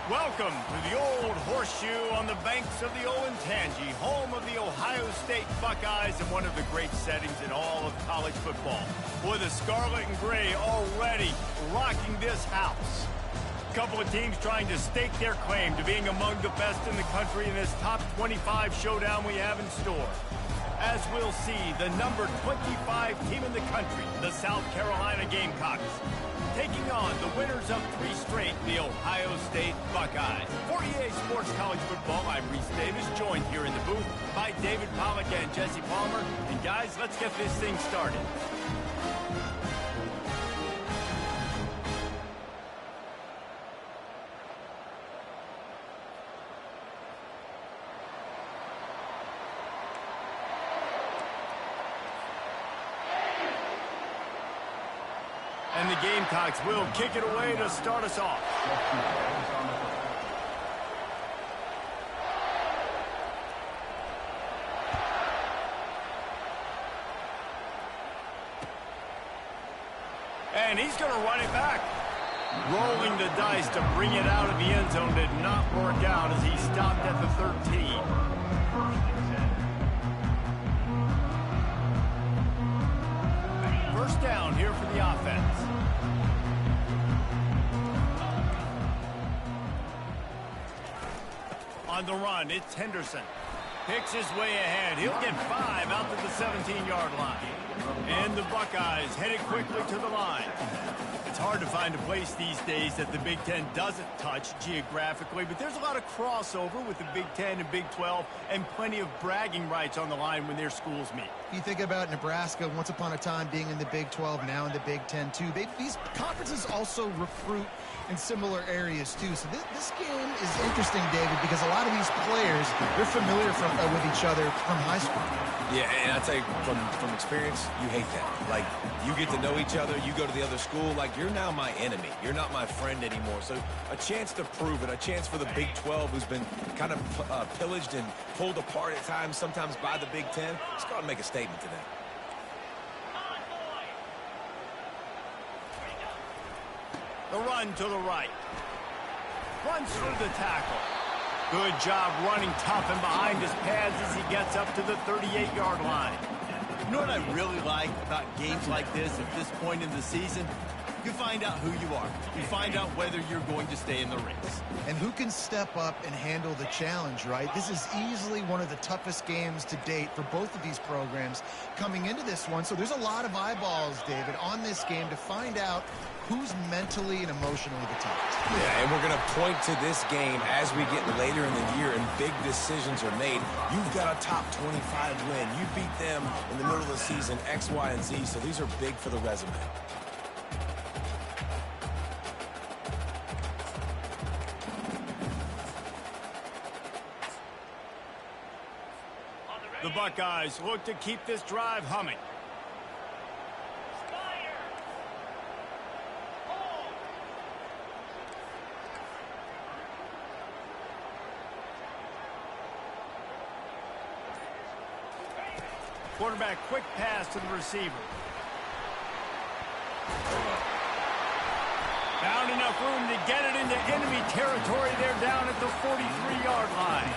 Welcome to the Old Horseshoe on the banks of the Olentangy, home of the Ohio State Buckeyes and one of the great settings in all of college football. Boy, the Scarlet and Gray already rocking this house. A couple of teams trying to stake their claim to being among the best in the country in this top 25 showdown we have in store. As we'll see, the number 25 team in the country, the South Carolina Gamecocks, taking on the winners of 3 straight, the Ohio State Buckeyes. For EA Sports College Football, I'm Reese Davis, joined here in the booth by David Pollack and Jesse Palmer. And guys, let's get this thing started. And the Gamecocks will kick it away to start us off. And he's going to run it back. Rolling the dice to bring it out of the end zone did not work out as he stopped at the 13. First down here for the offense. On the run, it's Henderson. Picks his way ahead. He'll get 5 out to the 17-yard line. And the Buckeyes headed quickly to the line. It's hard to find a place these days that the Big Ten doesn't touch geographically, but there's a lot of crossover with the Big Ten and Big 12 and plenty of bragging rights on the line when their schools meet. You think about Nebraska once upon a time being in the Big 12, now in the Big 10 too. These conferences also recruit in similar areas too. So this game is interesting, David, because a lot of these players, they're familiar with each other from high school. Yeah, and I tell you, from experience, you hate that. Like, you get to know each other, you go to the other school, like, you're now my enemy. You're not my friend anymore. So a chance to prove it, a chance for the Big 12, who's been kind of pillaged and pulled apart at times, sometimes by the Big 10. Let's go out and make a statement today. The run to the right. Runs through the tackle. Good job running tough and behind his pads as he gets up to the 38-yard line. You know what I really like about games like this at this point in the season? You find out who you are. You find out whether you're going to stay in the race. And who can step up and handle the challenge, right? This is easily one of the toughest games to date for both of these programs coming into this one. So there's a lot of eyeballs, David, on this game to find out who's mentally and emotionally the toughest. Yeah, and we're going to point to this game as we get later in the year and big decisions are made. You've got a top 25 win. You beat them in the middle of the season, X, Y, and Z, so these are big for the resume. The Buckeyes look to keep this drive humming. Quarterback, quick pass to the receiver. Found enough room to get it into enemy territory. They're down at the 43-yard line.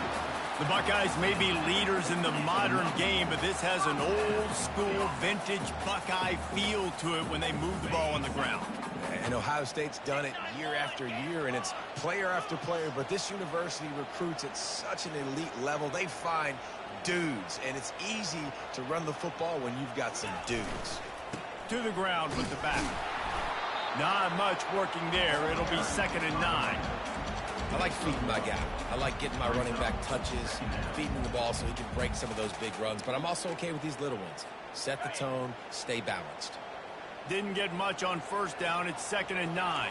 The Buckeyes may be leaders in the modern game, but this has an old-school, vintage Buckeye feel to it when they move the ball on the ground. And Ohio State's done it year after year, and it's player after player, but this university recruits at such an elite level. They find dudes, and it's easy to run the football when you've got some dudes. To the ground with the back. Not much working there. It'll be 2nd and 9. I like feeding my guy. I like getting my running back touches, feeding the ball so he can break some of those big runs, but I'm also okay with these little ones. Set the tone, stay balanced. Didn't get much on first down. It's 2nd and 9.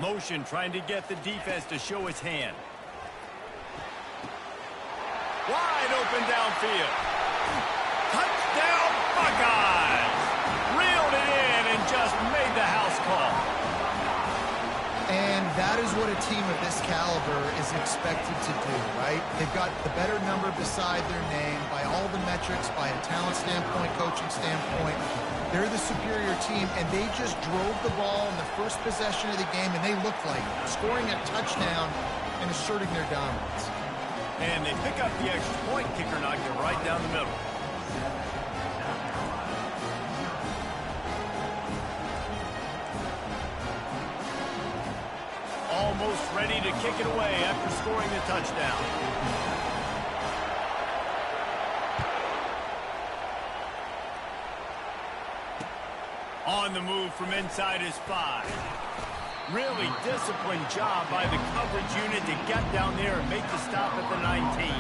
Motion trying to get the defense to show his hand. Wide open downfield. Touchdown Buckeyes! Reeled it in and just made the house call. And that is what a team of this caliber is expected to do, right? They've got the better number beside their name by all the metrics, by a talent standpoint, coaching standpoint. They're the superior team, and they just drove the ball in the first possession of the game, and they looked like scoring a touchdown and asserting their dominance. And they pick up the extra point. Kicker knocked it right down the middle. Almost ready to kick it away after scoring the touchdown. On the move from inside his 5. Really disciplined job by the coverage unit to get down there and make the stop at the 19.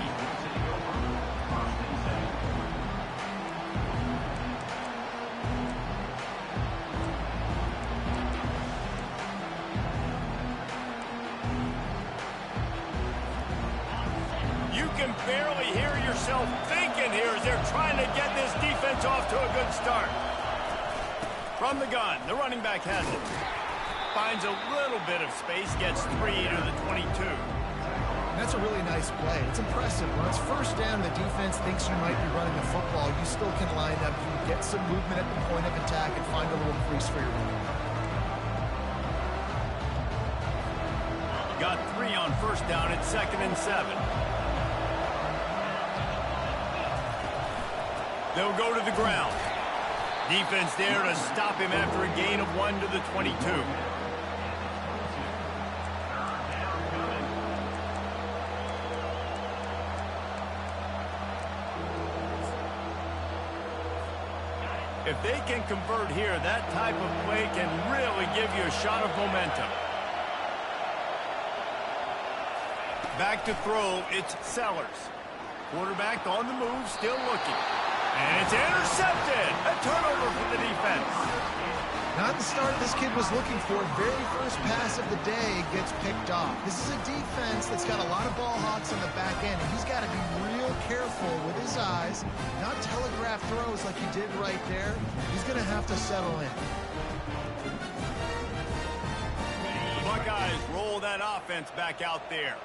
You can barely hear yourself thinking here as they're trying to get this defense off to a good start. From the gun, the running back has it. Finds a little bit of space, gets 3 to the 22. That's a really nice play. It's impressive. When it's first down, the defense thinks you might be running the football. You still can line up, you can get some movement at the point of attack and find a little crease for your running. Got 3 on first down at 2nd and 7. They'll go to the ground. Defense there to stop him after a gain of 1 to the 22. If they can convert here, that type of play can really give you a shot of momentum. Back to throw, it's Sellers. Quarterback on the move, still looking. And it's intercepted. A turnover for the defense. Not the start this kid was looking for. Very first pass of the day gets picked off. This is a defense that's got a lot of ball hawks on the back end, and he's got to be real careful with his eyes, not telegraph throws like he did right there. He's going to have to settle in. The Buckeyes roll that offense back out there.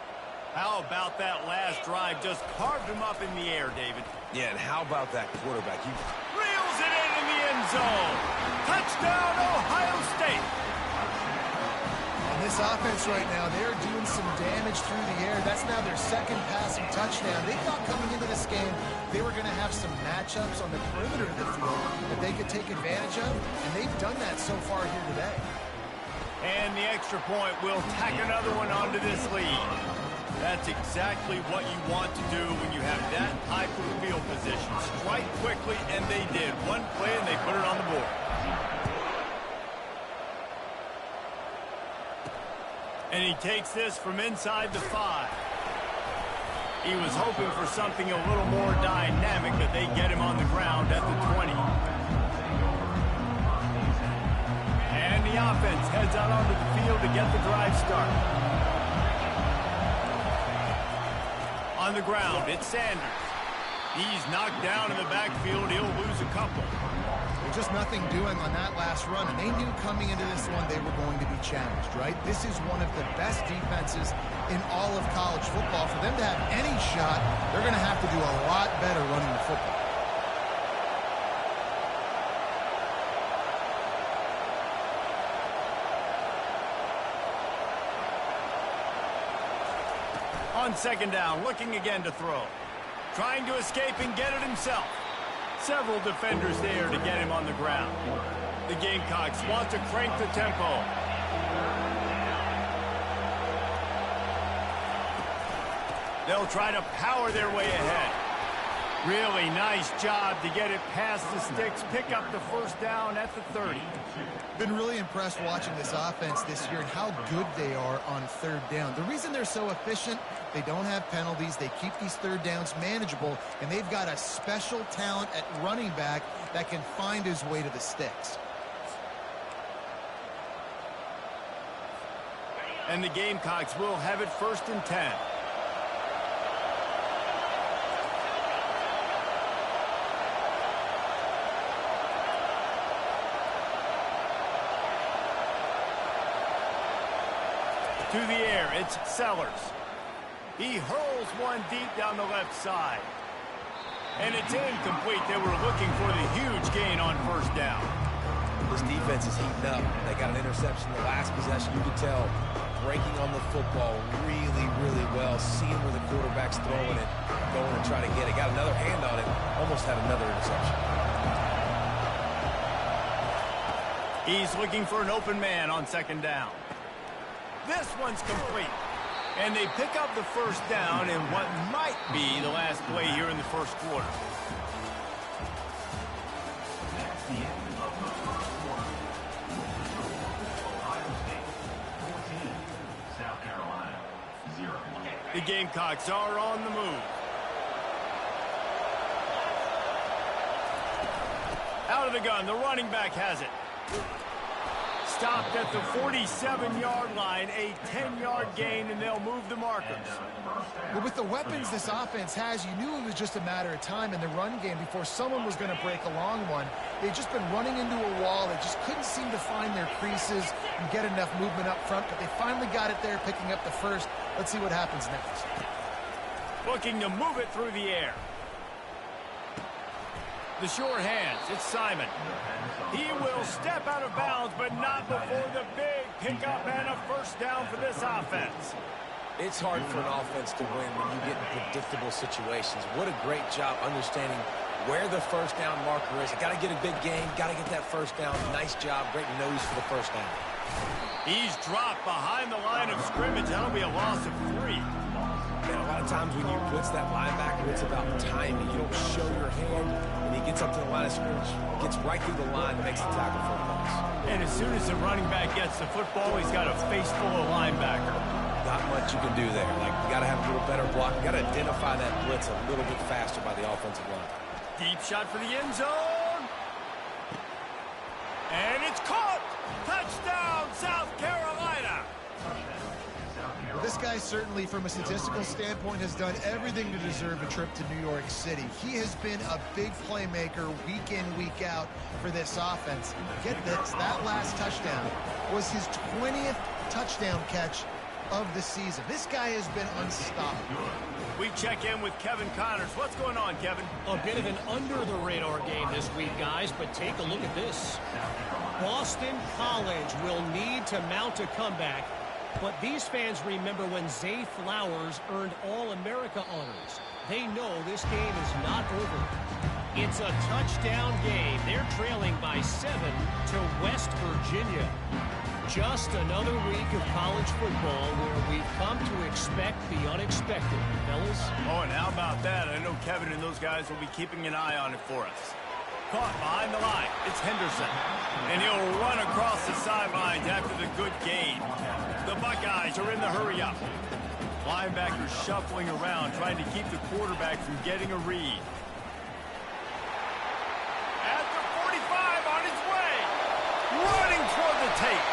How about that last drive? Just carved him up in the air, David. Yeah, and how about that quarterback? He reels it in the end zone. Touchdown, Ohio State. And this offense right now, they're doing some damage through the air. That's now their second passing touchdown. They thought coming into this game they were going to have some matchups on the perimeter of the field that they could take advantage of, and they've done that so far here today. And the extra point will tack another one onto this lead. That's exactly what you want to do when you have that type of field position. Strike quickly, and they did. One play, and they put it on the board. And he takes this from inside the 5. He was hoping for something a little more dynamic, but they get him on the ground at the 20. And the offense heads out onto the field to get the drive started. On the ground, it's Sanders. He's knocked down in the backfield. He'll lose a couple. There's just nothing doing on that last run, and they knew coming into this one they were going to be challenged, right? This is one of the best defenses in all of college football. For them to have any shot, they're going to have to do a lot better running the football. On second down, looking again to throw. Trying to escape and get it himself. Several defenders there to get him on the ground. The Gamecocks want to crank the tempo. They'll try to power their way ahead. Really nice job to get it past the sticks, pick up the first down at the 30. Been really impressed watching this offense this year and how good they are on third down. The reason they're so efficient, they don't have penalties, they keep these third downs manageable, and they've got a special talent at running back that can find his way to the sticks. And the Gamecocks will have it 1st and 10. To the air, it's Sellers. He hurls one deep down the left side. And it's incomplete. They were looking for the huge gain on first down. This defense is heating up. They got an interception the last possession. You could tell breaking on the football really, really well, seeing where the quarterback's throwing it, going to try to get it. Got another hand on it, almost had another interception. He's looking for an open man on second down. This one's complete. And they pick up the first down in what might be the last play here in the first quarter. The Gamecocks are on the move. Out of the gun, the running back has it. Stopped at the 47-yard line, a 10-yard gain, and they'll move the markers. Well, with the weapons this offense has, you knew it was just a matter of time in the run game before someone was going to break a long one. They'd just been running into a wall. They just couldn't seem to find their creases and get enough movement up front, but they finally got it there, picking up the first. Let's see what happens next. Looking to move it through the air. The short hands, it's Simon. He will step out of bounds, but not before the big pickup and a first down for this offense. It's hard for an offense to win when you get in predictable situations. What a great job understanding where the first down marker is. Got to get a big gain, got to get that first down. Nice job, great nose for the first down. He's dropped behind the line of scrimmage. That'll be a loss of 3. Man, a lot of times when you blitz that linebacker, it's about timing. You don't show your hand, and he gets up to the line of scrimmage, gets right through the line, makes the tackle for a loss. And as soon as the running back gets the football, he's got a face full of linebacker. Not much you can do there. Like, you got to have a little better block. You got to identify that blitz a little bit faster by the offensive line. Deep shot for the end zone. And it's caught. Touchdown, South Carolina. Well, this guy certainly, from a statistical standpoint, has done everything to deserve a trip to New York City. He has been a big playmaker week in, week out for this offense. Get this, that last touchdown was his 20th touchdown catch of the season. This guy has been unstoppable. We check in with Kevin Connors. What's going on, Kevin? A bit of an under-the-radar game this week, guys, but take a look at this. Boston College will need to mount a comeback, but these fans remember when Zay Flowers earned All-America honors. They know this game is not over. It's a touchdown game. They're trailing by 7 to West Virginia. Just another week of college football where we've come to expect the unexpected, fellas. Oh, and how about that? I know Kevin and those guys will be keeping an eye on it for us. Caught behind the line. It's Henderson. And he'll run across the sidelines after the good gain. The Buckeyes are in the hurry-up. Linebackers shuffling around, trying to keep the quarterback from getting a read. At the 45, on his way. Running toward the tape.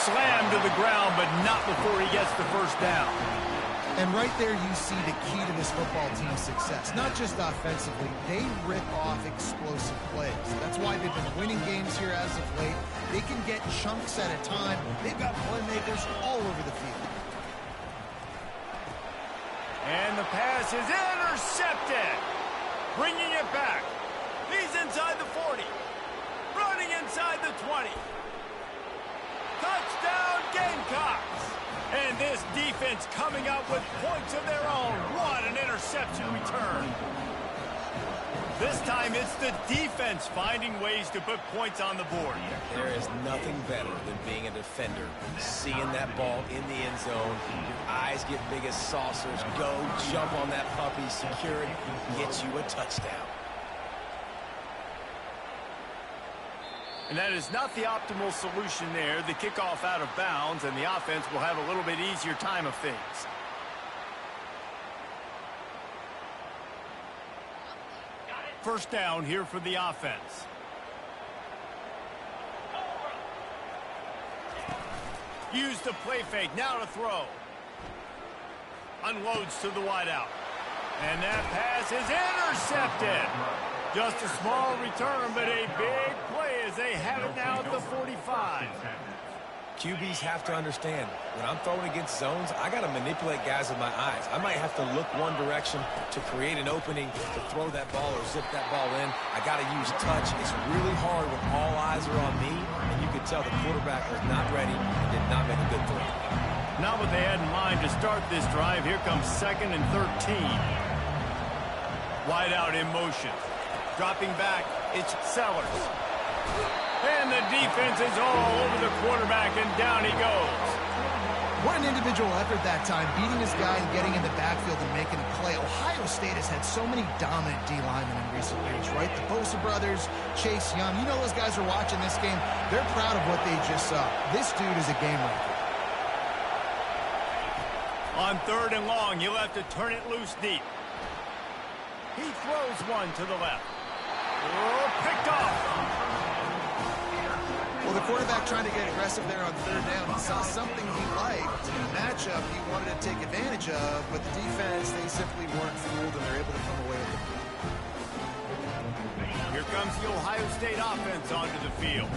Slammed to the ground, but not before he gets the first down. And right there you see the key to this football team's success. Not just offensively, they rip off explosive plays. That's why they've been winning games here as of late. They can get chunks at a time. They've got playmakers all over the field. And the pass is intercepted. Bringing it back. He's inside the 40. Running inside the 20. Touchdown, Gamecocks! And this defense coming up with points of their own. What an interception return. This time it's the defense finding ways to put points on the board. There is nothing better than being a defender. Seeing that ball in the end zone, your eyes get big as saucers. Go, jump on that puppy, secure it, get you a touchdown. And that is not the optimal solution there. The kickoff out of bounds, and the offense will have a little bit easier time of things. First down here for the offense. Use the play fake. Now to throw. Unloads to the wideout. And that pass is intercepted. Just a small return, but a big play as they have it now at the 45. QBs have to understand, when I'm throwing against zones, I got to manipulate guys with my eyes. I might have to look one direction to create an opening to throw that ball or zip that ball in. I got to use touch. It's really hard when all eyes are on me, and you can tell the quarterback was not ready and did not make a good throw. Not what they had in mind to start this drive. Here comes 2nd and 13. Wide out in motion. Dropping back, it's Sellers. And the defense is all over the quarterback, and down he goes. What an individual effort that time, beating his guy and getting in the backfield and making a play. Ohio State has had so many dominant D-linemen in recent years, right? The Bosa brothers, Chase Young. You know those guys are watching this game. They're proud of what they just saw. This dude is a game wrecker. On 3rd and long, you'll have to turn it loose deep. He throws one to the left. Oh, picked off. Well, the quarterback trying to get aggressive there on 3rd down. He saw something he liked in a matchup he wanted to take advantage of, but the defense, they simply weren't fooled, and they're able to come away with it. Here comes the Ohio State offense onto the field.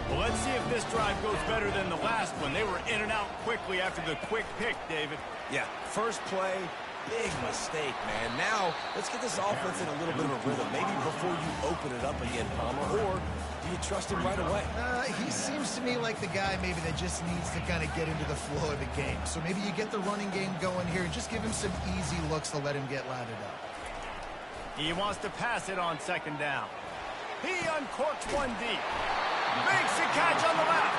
Well, let's see if this drive goes better than the last one. They were in and out quickly after the quick pick, David. Yeah, first play, big mistake, man. Now, let's get this offense in a little bit of a rhythm. Maybe before you open it up again, Palmer, or do you trust him right away? He seems to me like the guy maybe that just needs to kind of get into the flow of the game. So maybe you get the running game going here and just give him some easy looks to let him get lathered up. He wants to pass it on 2nd down. He uncorks one deep. Makes the catch on the left.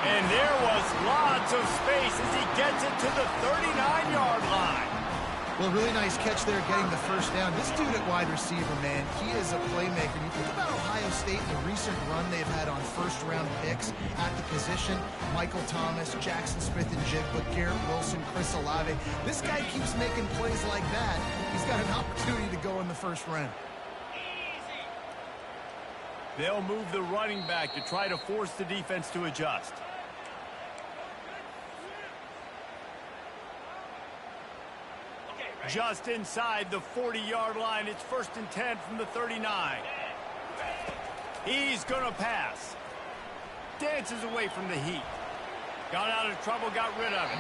And there was lots of space as he gets it to the 39-yard line. Well, really nice catch there getting the 1st down. This dude at wide receiver, man, he is a playmaker. You think about Ohio State and the recent run they've had on 1st-round picks at the position. Michael Thomas, Jackson Smith-Njigba, Garrett Wilson, Chris Olave. This guy keeps making plays like that. He's got an opportunity to go in the 1st round. They'll move the running back to try to force the defense to adjust. Just inside the 40-yard line. It's 1st and 10 from the 39. He's going to pass. Dances away from the heat. Got out of trouble, got rid of it.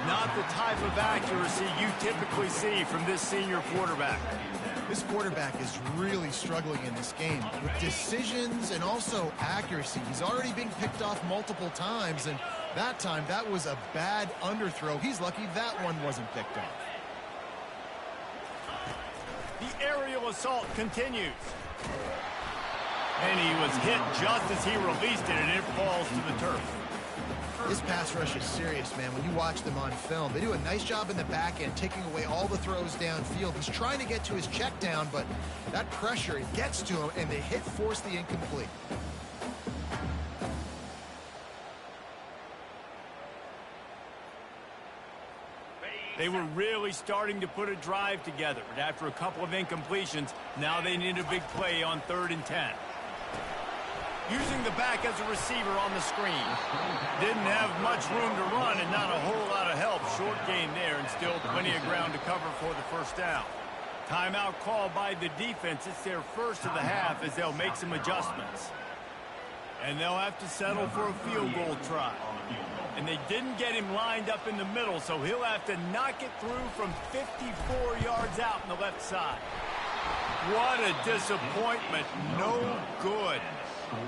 Not the type of accuracy you typically see from this senior quarterback. This quarterback is really struggling in this game with decisions and also accuracy. He's already been picked off multiple times, and that time, that was a bad underthrow. He's lucky that one wasn't picked off. The aerial assault continues. And he was hit just as he released it, and it falls to the turf. This pass rush is serious, man. When you watch them on film, they do a nice job in the back end, taking away all the throws downfield. He's trying to get to his check down, but that pressure, it gets to him, and the hit forced the incomplete. They were really starting to put a drive together, but after a couple of incompletions, now they need a big play on 3rd and 10. Using the back as a receiver on the screen. Didn't have much room to run and not a whole lot of help. Short gain there and still plenty of ground to cover for the 1st down. Timeout called by the defense. It's their first of the half as they'll make some adjustments. And they'll have to settle for a field goal try. And they didn't get him lined up in the middle, so he'll have to knock it through from 54 yards out on the left side. What a disappointment. No good.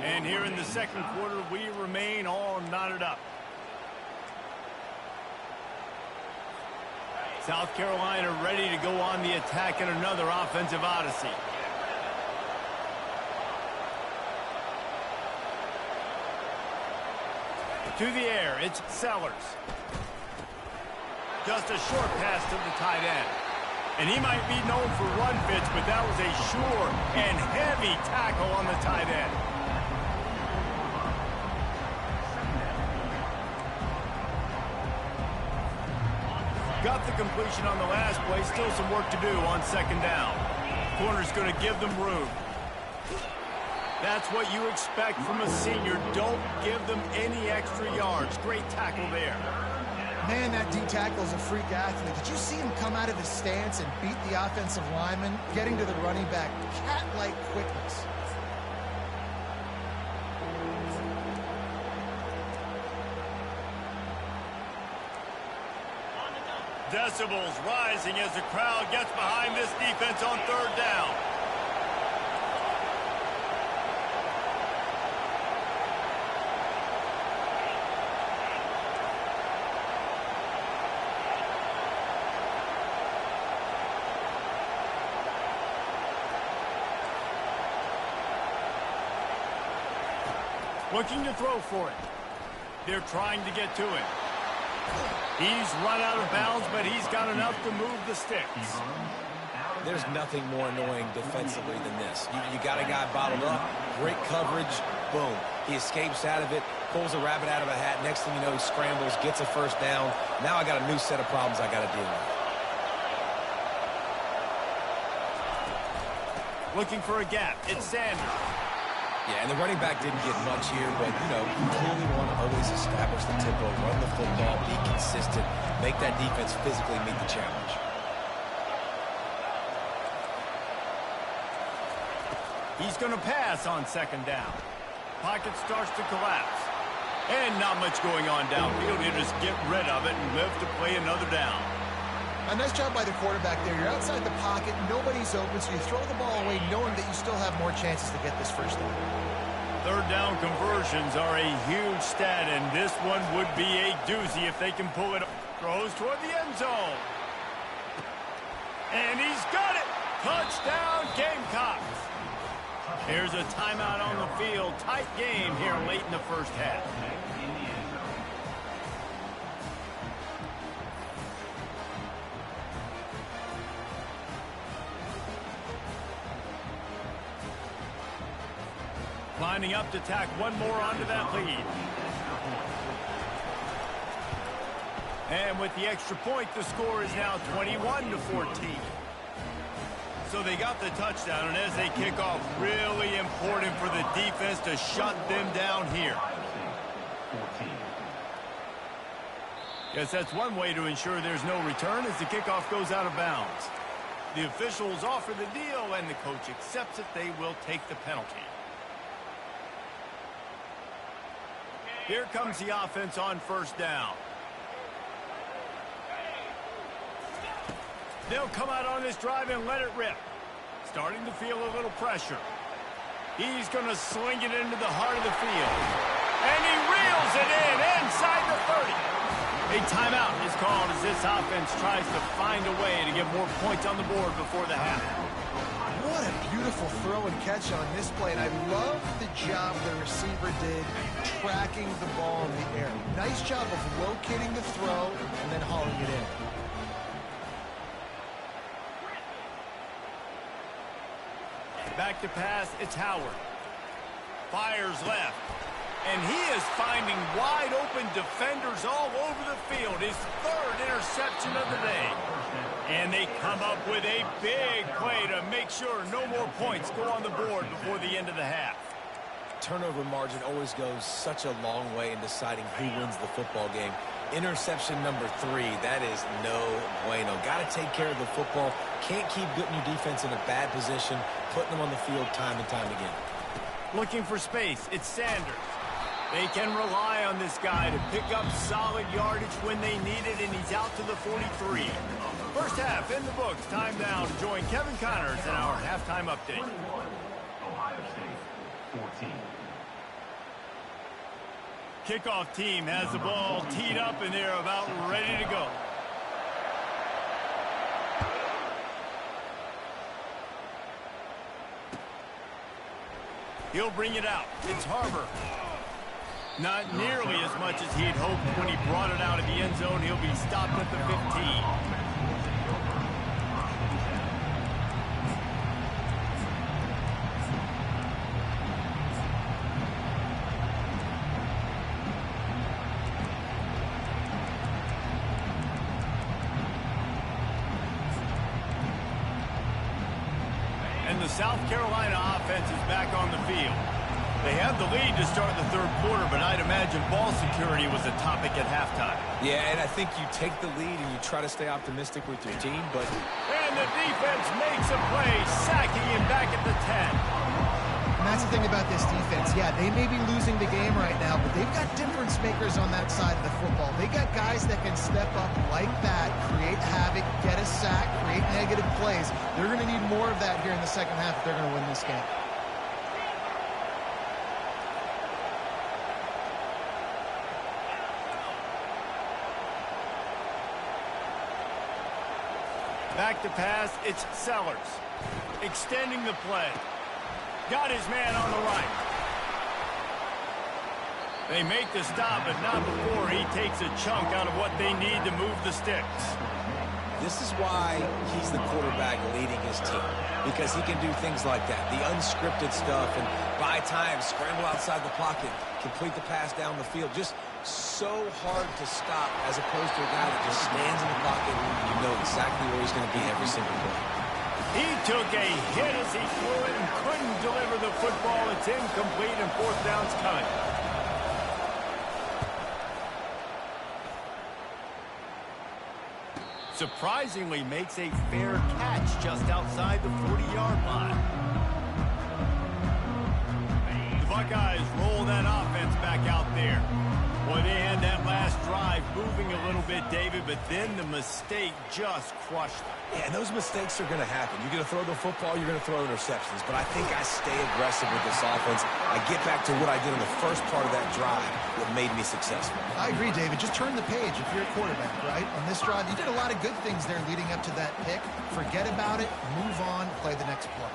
And here in the 2nd quarter, we remain all knotted up. South Carolina ready to go on the attack in another offensive odyssey. To the air, it's Sellers. Just a short pass to the tight end. And he might be known for run fits, but that was a sure and heavy tackle on the tight end. Got the completion on the last play. Still some work to do on 2nd down. Corner's going to give them room. That's what you expect from a senior. Don't give them any extra yards. Great tackle there. Man, that D-tackle is a freak athlete. Did you see him come out of his stance and beat the offensive lineman, getting to the running back? Cat-like quickness. Decibels rising as the crowd gets behind this defense on third down. Looking to throw for it. They're trying to get to it. He's run out of bounds, but he's got enough to move the sticks. There's nothing more annoying defensively than this. You got a guy bottled up, great coverage, boom. He escapes out of it, pulls a rabbit out of a hat. Next thing you know, he scrambles, gets a first down. Now I got a new set of problems I got to deal with. Looking for a gap. It's Sanders. Yeah, and the running back didn't get much here, but, you know, you clearly want to always establish the tempo, run the football, be consistent, make that defense physically meet the challenge. He's going to pass on second down. Pocket starts to collapse. And not much going on downfield. He'll just get rid of it and live to play another down. A nice job by the quarterback there. You're outside the pocket, nobody's open, so you throw the ball away knowing that you still have more chances to get this first down. Third down conversions are a huge stat, and this one would be a doozy if they can pull it. Throws toward the end zone. And he's got it. Touchdown, Gamecocks. Here's a timeout on the field. Tight game here late in the first half. Lining up to tack one more onto that lead. And with the extra point, the score is now 21-14. So they got the touchdown, and as they kick off, really important for the defense to shut them down here. Guess that's one way to ensure there's no return as the kickoff goes out of bounds. The officials offer the deal, and the coach accepts it. They will take the penalty. Here comes the offense on first down. They'll come out on this drive and let it rip. Starting to feel a little pressure. He's going to sling it into the heart of the field. And he reels it in inside the 30. A timeout is called as this offense tries to find a way to get more points on the board before the half. What a beautiful throw and catch on this play, and I love the job the receiver did tracking the ball in the air. Nice job of locating the throw and then hauling it in. Back to pass, it's Howard. Fires left. And he is finding wide open defenders all over the field. His third interception of the day. And they come up with a big play to make sure no more points go on the board before the end of the half. Turnover margin always goes such a long way in deciding who wins the football game. Interception number 3, that is no bueno. Got to take care of the football. Can't keep putting your defense in a bad position, putting them on the field time and time again. Looking for space, it's Sanders. They can rely on this guy to pick up solid yardage when they need it, and he's out to the 43. First half in the books. Time now to join Kevin Connors in our halftime update. Ohio State, 14. Kickoff team has the ball teed up, and they're about ready to go. He'll bring it out. It's Harbor. Not nearly as much as he'd hoped when he brought it out of the end zone. He'll be stopped at the 15. And the South Carolina offense is back on the field. They have the lead to start the third quarter, but I'd imagine ball security was a topic at halftime. Yeah, and I think you take the lead and you try to stay optimistic with your team, but... And the defense makes a play, sacking him back at the 10. And that's the thing about this defense. Yeah, they may be losing the game right now, but they've got difference makers on that side of the football. They got guys that can step up like that, create plays. They're going to need more of that here in the second half if they're going to win this game. Back to pass, it's Sellers. Extending the play. Got his man on the right. They make the stop, but not before he takes a chunk out of what they need to move the sticks. This is why he's the quarterback leading his team, because he can do things like that, the unscripted stuff, and buy time, scramble outside the pocket, complete the pass down the field. Just so hard to stop as opposed to a guy that just stands in the pocket. You know exactly where he's going to be every single play. He took a hit as he threw it and couldn't deliver the football. It's incomplete and fourth down's coming. Surprisingly makes a fair catch just outside the 40-yard line. The Buckeyes roll that offense back out there. Boy, they had that last drive moving a little bit, David, but then the mistake just crushed them. Yeah, and those mistakes are going to happen. You're going to throw the football, you're going to throw interceptions. But I think I stay aggressive with this offense. I get back to what I did in the first part of that drive that made me successful. I agree, David. Just turn the page if you're a quarterback, right? On this drive, you did a lot of good things there leading up to that pick. Forget about it, move on, play the next play.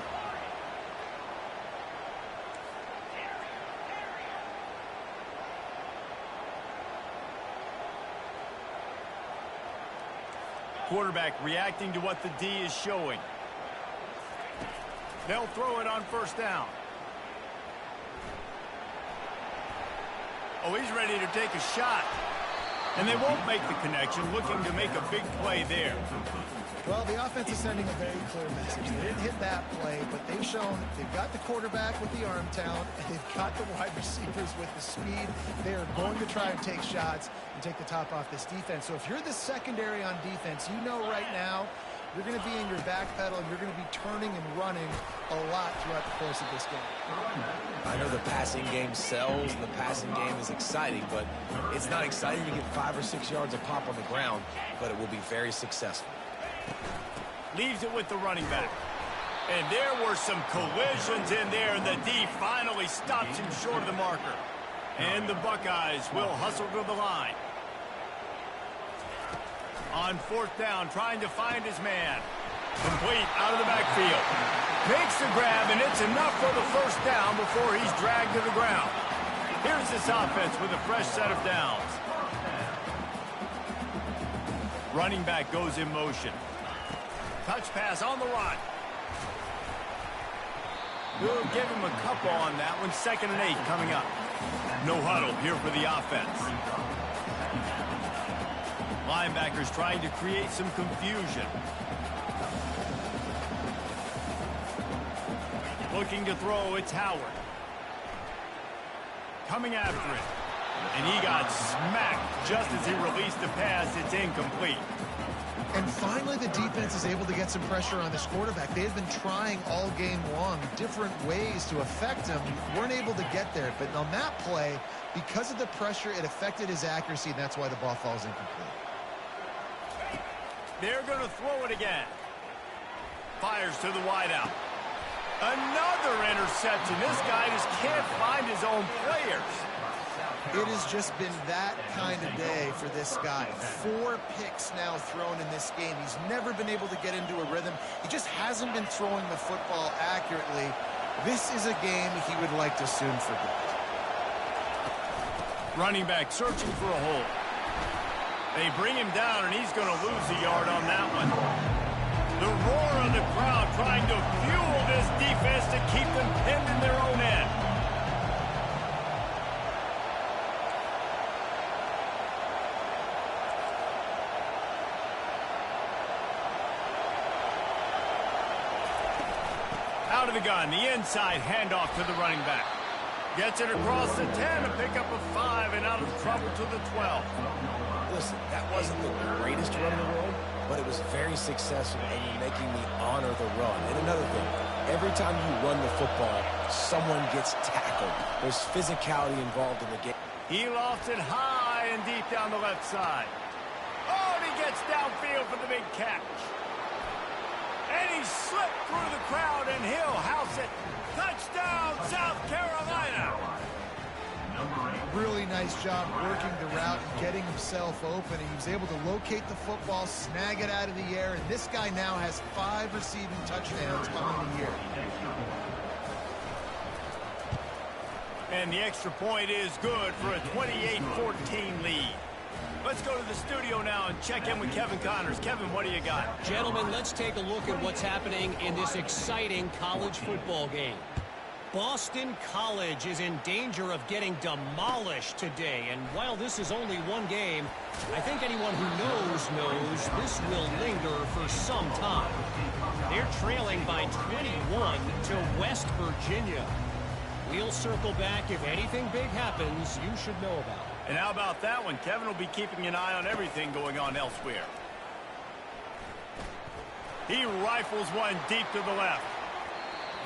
Quarterback reacting to what the D is showing. They'll throw it on first down. Oh, he's ready to take a shot. And they won't make the connection, looking to make a big play there. Well, the offense is sending a very clear message. They didn't hit that play, but they've shown they've got the quarterback with the arm talent, and they've got the wide receivers with the speed. They are going to try and take shots and take the top off this defense. So if you're the secondary on defense, you know right now you're going to be in your back pedal, and you're going to be turning and running a lot throughout the course of this game. I know the passing game sells, and the passing game is exciting, but it's not exciting to get 5 or 6 yards a pop on the ground, but it will be very successful. Leaves it with the running back. And there were some collisions in there, and the D finally stops him short of the marker. And the Buckeyes will hustle to the line. On fourth down, trying to find his man. Complete out of the backfield. Makes the grab, and it's enough for the first down before he's dragged to the ground. Here's this offense with a fresh set of downs. Running back goes in motion. Touch pass on the run. We'll give him a couple on that one. 2nd and 8 coming up. No huddle here for the offense. Linebackers trying to create some confusion. Looking to throw, it's Howard. Coming after it. And he got smacked just as he released the pass. It's incomplete. And finally, the defense is able to get some pressure on this quarterback. They have been trying all game long different ways to affect him. Weren't able to get there. But on that play, because of the pressure, it affected his accuracy, and that's why the ball falls incomplete. They're going to throw it again. Fires to the wideout. Another interception. This guy just can't find his own players. It has just been that kind of day for this guy. 4 picks now thrown in this game. He's never been able to get into a rhythm. He just hasn't been throwing the football accurately. This is a game he would like to soon forget. Running back searching for a hole. They bring him down, and he's going to lose a yard on that one. The roar of the crowd trying to fuel this defense to keep them pinned in their own end. Out of the gun, the inside handoff to the running back. Gets it across the 10, a pickup of 5, and out of trouble to the 12. Listen, that wasn't the greatest run in the world, but it was very successful in making me honor the run. And another thing, every time you run the football, someone gets tackled. There's physicality involved in the game. He lofts it high and deep down the left side. Oh, and he gets downfield for the big catch. And slipped through the crowd, and he'll house it. Touchdown, South Carolina. Really nice job working the route and getting himself open. He was able to locate the football, snag it out of the air, and this guy now has 5 receiving touchdowns on the year. And the extra point is good for a 28-14 lead. Let's go to the studio now and check in with Kevin Connors. Kevin, what do you got? Gentlemen, let's take a look at what's happening in this exciting college football game. Boston College is in danger of getting demolished today. And while this is only one game, I think anyone who knows this will linger for some time. They're trailing by 21 to West Virginia. We'll circle back if anything big happens you should know about. And how about that one? Kevin will be keeping an eye on everything going on elsewhere. He rifles one deep to the left.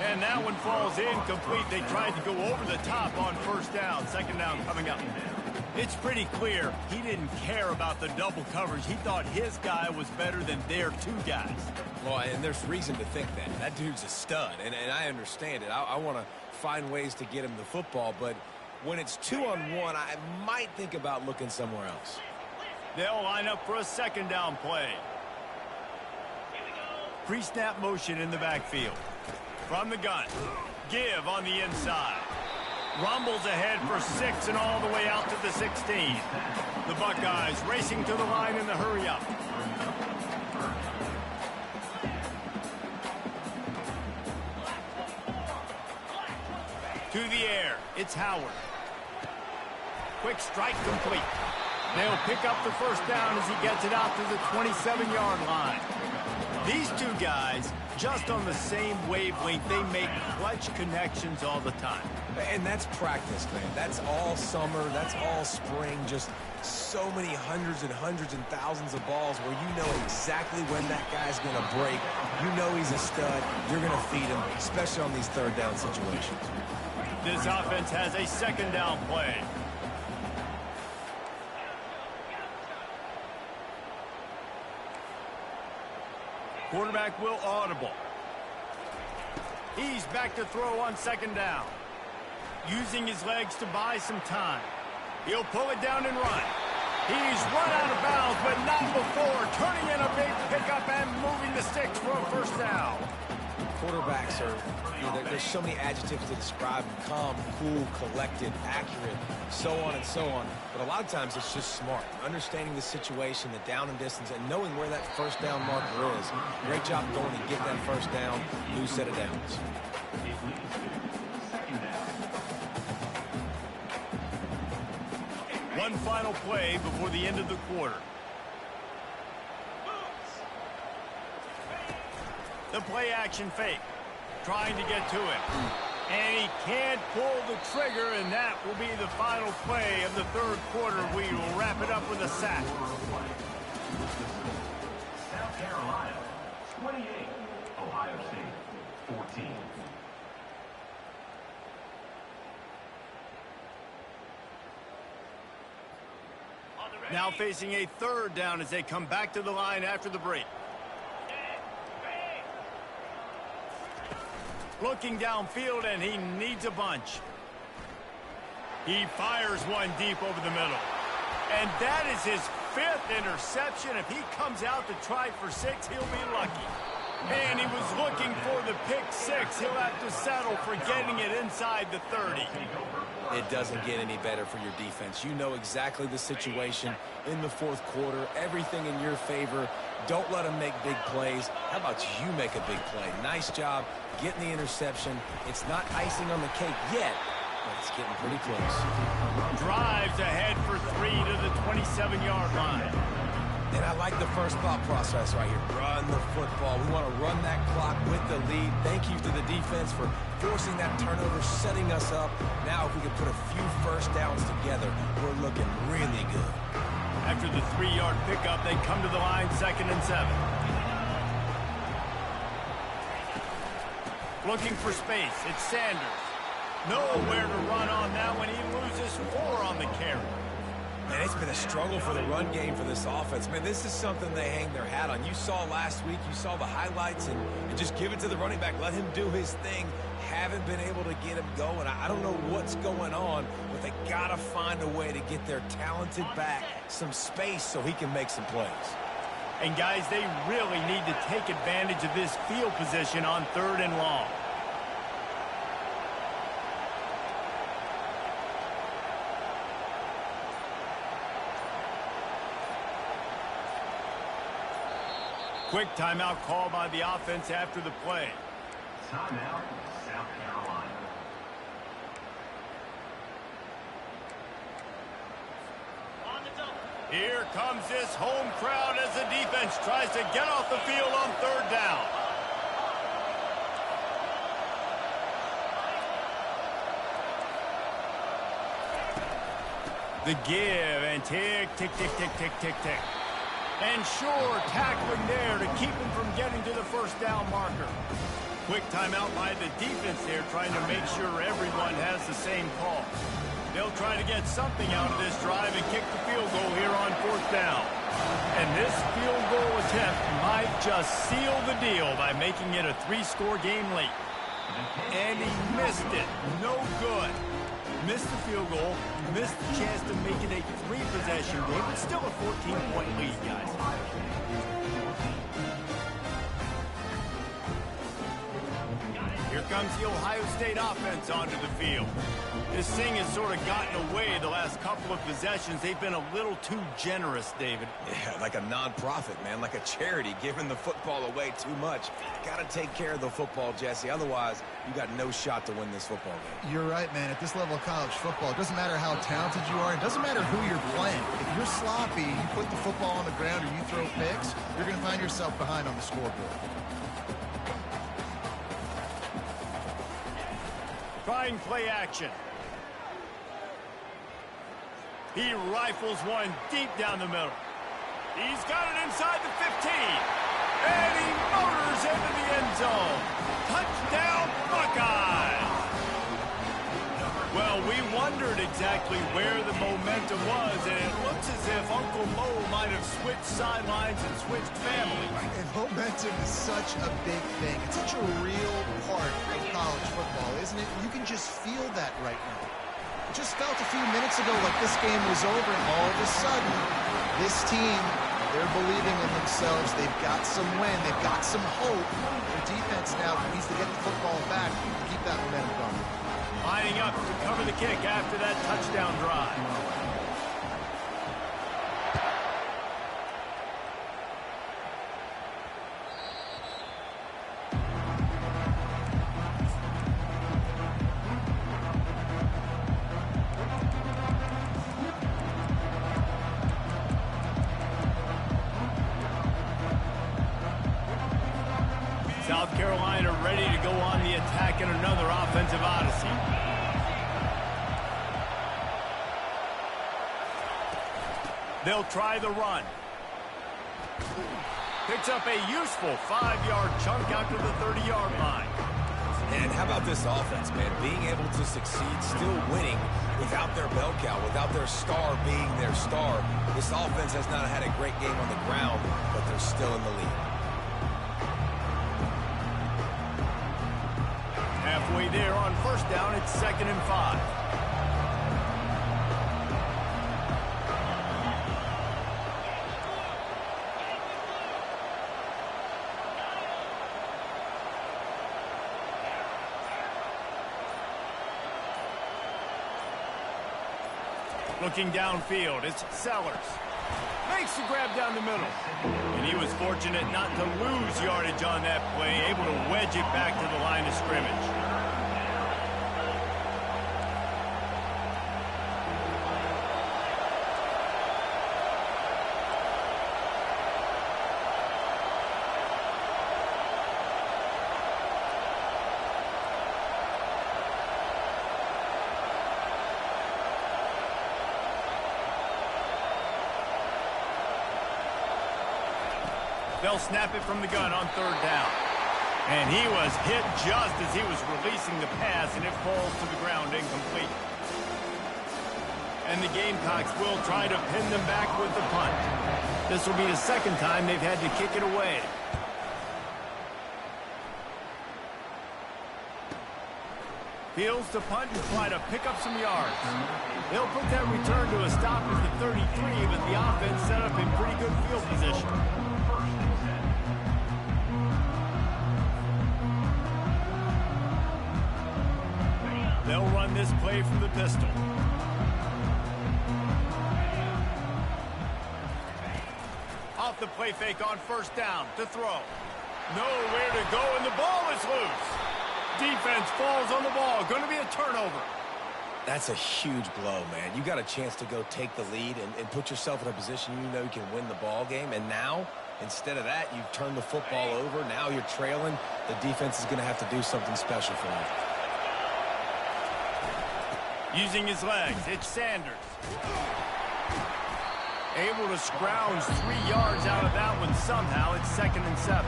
And that one falls incomplete. They tried to go over the top on first down. Second down coming up. It's pretty clear he didn't care about the double coverage. He thought his guy was better than their 2 guys. Well, and there's reason to think that. That dude's a stud, and I understand it. I want to find ways to get him the football, but when it's 2-on-1, I might think about looking somewhere else. They'll line up for a second down play. Pre-snap motion in the backfield. From the gun. Give on the inside. Rumbles ahead for 6 and all the way out to the 16. The Buckeyes racing to the line in the hurry-up. To the air. It's Howard. Quick strike complete. They'll pick up the first down as he gets it out to the 27-yard line. These 2 guys, just on the same wavelength, they make clutch connections all the time. And that's practice, man. That's all summer. That's all spring. Just so many hundreds and thousands of balls where you know exactly when that guy's going to break. You know he's a stud. You're going to feed him, especially on these third down situations. This offense has a second down play. Quarterback will audible. He's back to throw on second down. Using his legs to buy some time. He'll pull it down and run. He's run out of bounds, but not before. Turning in a big pickup and moving the sticks for a first down. Quarterbacks are, there's so many adjectives to describe them. Calm, cool, collected, accurate, so on and so on. But a lot of times it's just smart. Understanding the situation, the down and distance, and knowing where that first down marker is. Great job going to get that first down, new set of downs. One final play before the end of the quarter. The play action fake. Trying to get to it. And he can't pull the trigger, and that will be the final play of the third quarter. We will wrap it up with a sack. South Carolina, 28. Ohio State, 14. Now facing a third down as they come back to the line after the break. Looking downfield, and he needs a bunch. He fires one deep over the middle. And that is his 5th interception. If he comes out to try for 6, he'll be lucky. And he was looking for the pick 6. He'll have to settle for getting it inside the 30. It doesn't get any better for your defense. You know exactly the situation in the fourth quarter. Everything in your favor. Don't let them make big plays. How about you make a big play? Nice job getting the interception. It's not icing on the cake yet, but it's getting pretty close. Drives ahead for 3 to the 27-yard line. And I like the first thought process right here. Run the football. We want to run that clock with the lead. Thank you to the defense for forcing that turnover, setting us up. Now if we can put a few first downs together, we're looking really good. After the 3-yard pickup, they come to the line 2nd and 7. Looking for space. It's Sanders. Nowhere to run on that one. He loses 4 on the carry. Man, it's been a struggle for the run game for this offense. Man, this is something they hang their hat on. You saw last week, you saw the highlights, and just give it to the running back. Let him do his thing. Haven't been able to get him going. I don't know what's going on, but they got to find a way to get their talented back some space so he can make some plays. And, guys, they really need to take advantage of this field position on 3rd and long. Quick timeout call by the offense after the play. Timeout, South Carolina. Here comes this home crowd as the defense tries to get off the field on 3rd down. The give and tick, tick, tick, tick, tick, tick, tick. And sure, tackling there to keep him from getting to the 1st down marker. Quick timeout by the defense there, trying to make sure everyone has the same call. They'll try to get something out of this drive and kick the field goal here on 4th down. And this field goal attempt might just seal the deal by making it a 3-score game late. And he missed it. No good. Missed the field goal, missed the chance to make it a 3-possession game, but still a 14-point lead, guys. Here comes the Ohio State offense onto the field. This thing has sort of gotten away the last couple of possessions. They've been a little too generous, David. Yeah, like a non-profit, man, like a charity, giving the football away too much. Got to take care of the football, Jesse. Otherwise, you got no shot to win this football game. You're right, man. At this level of college football, it doesn't matter how talented you are. It doesn't matter who you're playing. If you're sloppy, you put the football on the ground or you throw picks, you're going to find yourself behind on the scoreboard. Trying play action. He rifles one deep down the middle. He's got it inside the 15. And he motors into the end zone. Touchdown, Buckeyes! Well, we wondered exactly where the momentum was, and it looks as if Uncle Mo might have switched sidelines and switched families. And momentum is such a big thing. It's such a real part of college football, isn't it? You can just feel that right now. It just felt a few minutes ago like this game was over, and all of a sudden, this team, they're believing in themselves. They've got some wind. They've got some hope. Their defense now needs to get the football back to keep that momentum going. Lining up to cover the kick after that touchdown drive. South Carolina ready to go on the attack in another offensive odyssey. They'll try the run. Picks up a useful 5-yard chunk out to the 30-yard line. And how about this offense, man? Being able to succeed, still winning without their bell cow, without their star being their star. This offense has not had a great game on the ground, but they're still in the lead. Halfway there on 1st down, it's 2nd and 5. Looking downfield, it's Sellers. Makes the grab down the middle. And he was fortunate not to lose yardage on that play, able to wedge it back to the line of scrimmage. They'll snap it from the gun on 3rd down. And he was hit just as he was releasing the pass, and it falls to the ground incomplete. And the Gamecocks will try to pin them back with the punt. This will be the second time they've had to kick it away. Fields to punt and try to pick up some yards. He'll put that return to a stop at the 33, but the offense set up in pretty good field position. They'll run this play from the pistol. Off the play fake on first down to throw. Nowhere to go, and the ball is loose. Defense falls on the ball. Going to be a turnover. That's a huge blow, man. You got a chance to go take the lead and put yourself in a position you know you can win the ball game. And now, instead of that, you turn the football over. Now you're trailing. The defense is going to have to do something special for you. Using his legs, it's Sanders. Able to scrounge 3 yards out of that one somehow. It's 2nd and 7.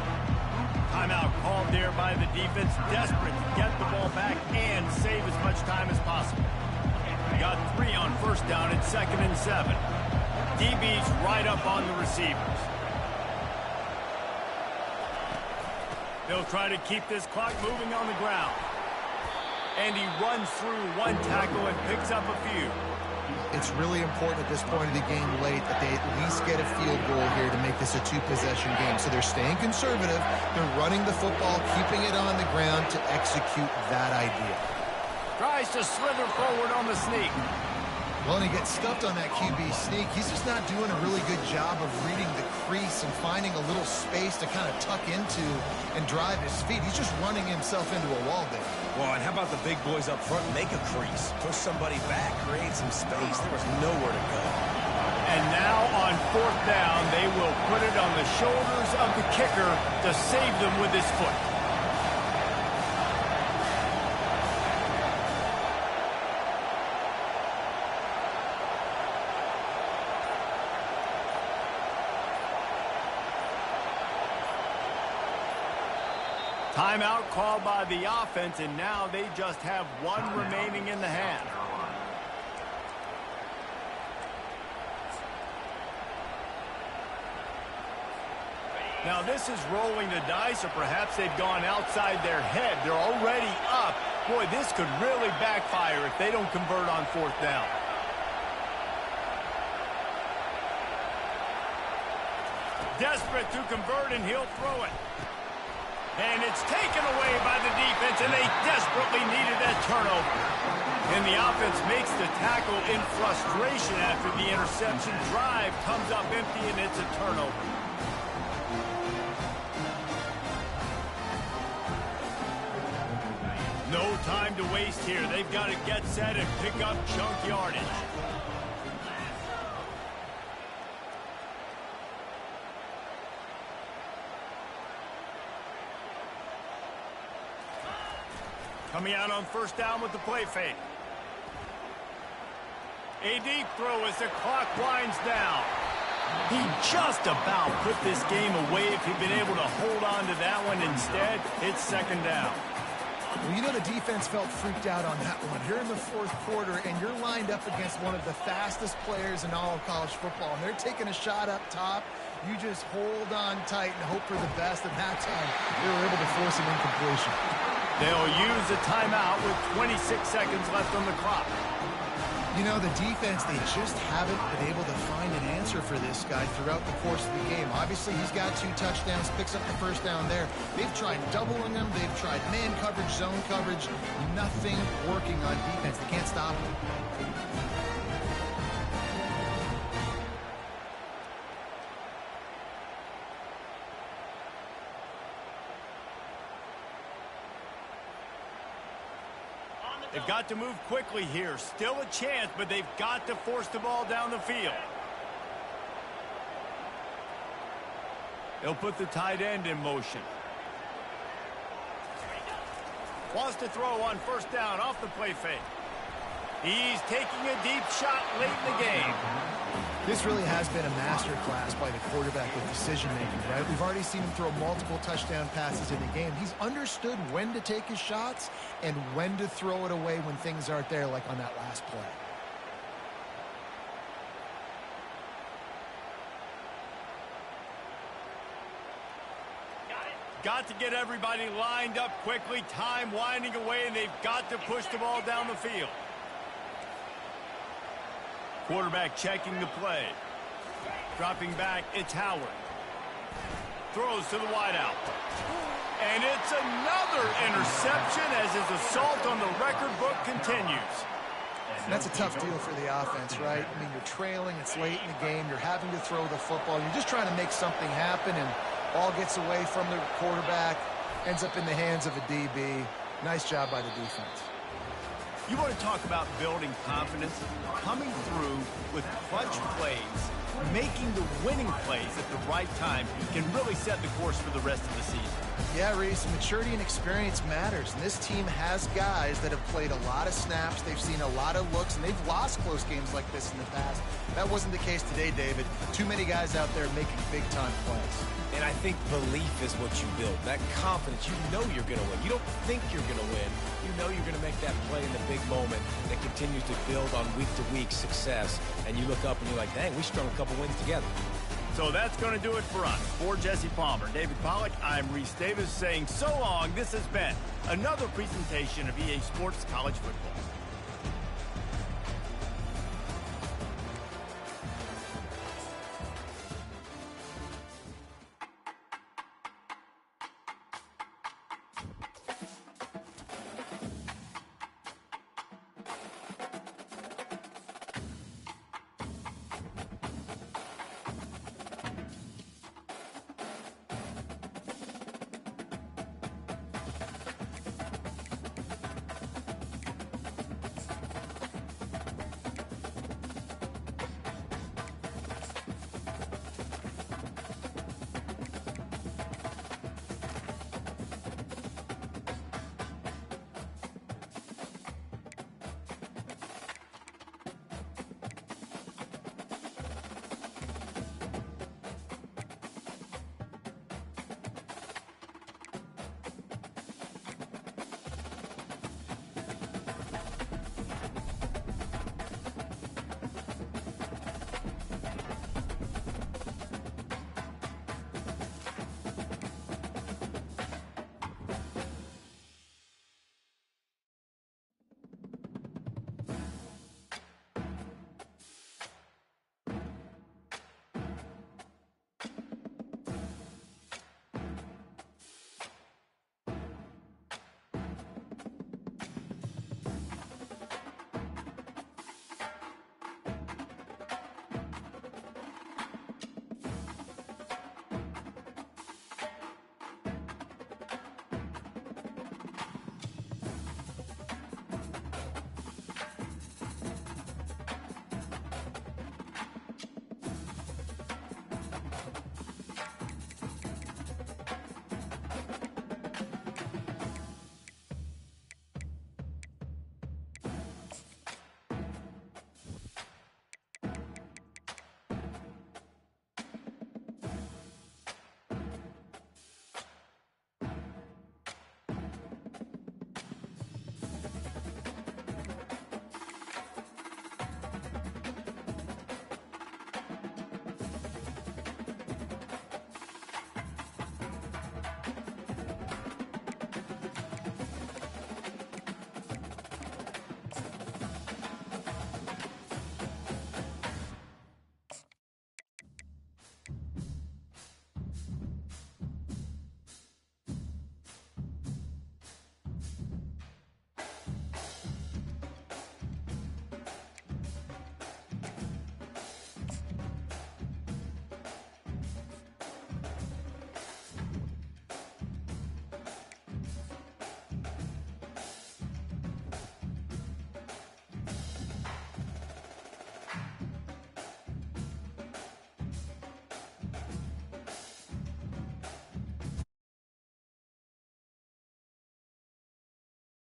Timeout called there by the defense, desperate to get the ball back and save as much time as possible. Got 3 on first down at 2nd and 7. DB's right up on the receivers. They'll try to keep this clock moving on the ground. And he runs through 1 tackle and picks up a few. It's really important at this point of the game late that they at least get a field goal here to make this a 2-possession game. So they're staying conservative. They're running the football, keeping it on the ground to execute that idea. Tries to slither forward on the sneak. Well, and he gets stuffed on that QB sneak. He's just not doing a really good job of reading the crease and finding a little space to kind of tuck into and drive his feet. He's just running himself into a wall there. Well, and how about the big boys up front? Make a crease. Push somebody back. Create some space. There was nowhere to go. And now on 4th down, they will put it on the shoulders of the kicker to save them with his foot. Timeout called by the offense, and now they just have 1 remaining in the half. Now this is rolling the dice, or perhaps they've gone outside their head. They're already up. Boy, this could really backfire if they don't convert on 4th down. Desperate to convert, and he'll throw it. And it's taken away by the defense, and they desperately needed that turnover. And the offense makes the tackle in frustration after the interception. Drive comes up empty, and it's a turnover. No time to waste here. They've got to get set and pick up chunk yardage. Coming out on 1st down with the play fake. A deep throw as the clock winds down. He just about put this game away if he'd been able to hold on to that one. Instead, it's 2nd down. Well, you know the defense felt freaked out on that one. You're in the 4th quarter, and you're lined up against one of the fastest players in all of college football. And they're taking a shot up top. You just hold on tight and hope for the best. And that time, they were able to force an incompletion. They'll use a timeout with 26 seconds left on the clock. You know, the defense, they just haven't been able to find an answer for this guy throughout the course of the game. Obviously, he's got 2 touchdowns, picks up the 1st down there. They've tried doubling him. They've tried man coverage, zone coverage. Nothing working on defense. They can't stop him. They've got to move quickly here. Still a chance, but they've got to force the ball down the field. They'll put the tight end in motion. Wants to throw on 1st down off the play fake. He's taking a deep shot late in the game. This really has been a master class by the quarterback with decision-making, right? We've already seen him throw multiple touchdown passes in the game. He's understood when to take his shots and when to throw it away when things aren't there, like on that last play. got to get everybody lined up quickly, time winding away, and they've got to push the ball down the field. Quarterback checking the play. Dropping back, it's Howard. Throws to the wideout. And it's another interception as his assault on the record book continues. That's a tough deal for the offense, right? I mean, you're trailing, it's late in the game, you're having to throw the football, you're just trying to make something happen, and ball gets away from the quarterback, ends up in the hands of a DB. Nice job by the defense. You want to talk about building confidence? Coming through with clutch plays, making the winning plays at the right time can really set the course for the rest of the season. Yeah, Reese, maturity and experience matters, and this team has guys that have played a lot of snaps, they've seen a lot of looks, and they've lost close games like this in the past. That wasn't the case today, David. Too many guys out there making big-time plays. And I think belief is what you build. That confidence, you know you're going to win. You don't think you're going to win. You know you're going to make that play in the big moment that continues to build on week-to-week success. And you look up and you're like, dang, we strung a couple wins together. So that's going to do it for us. For Jesse Palmer, David Pollack, I'm Reese Davis saying so long. This has been another presentation of EA Sports College Football.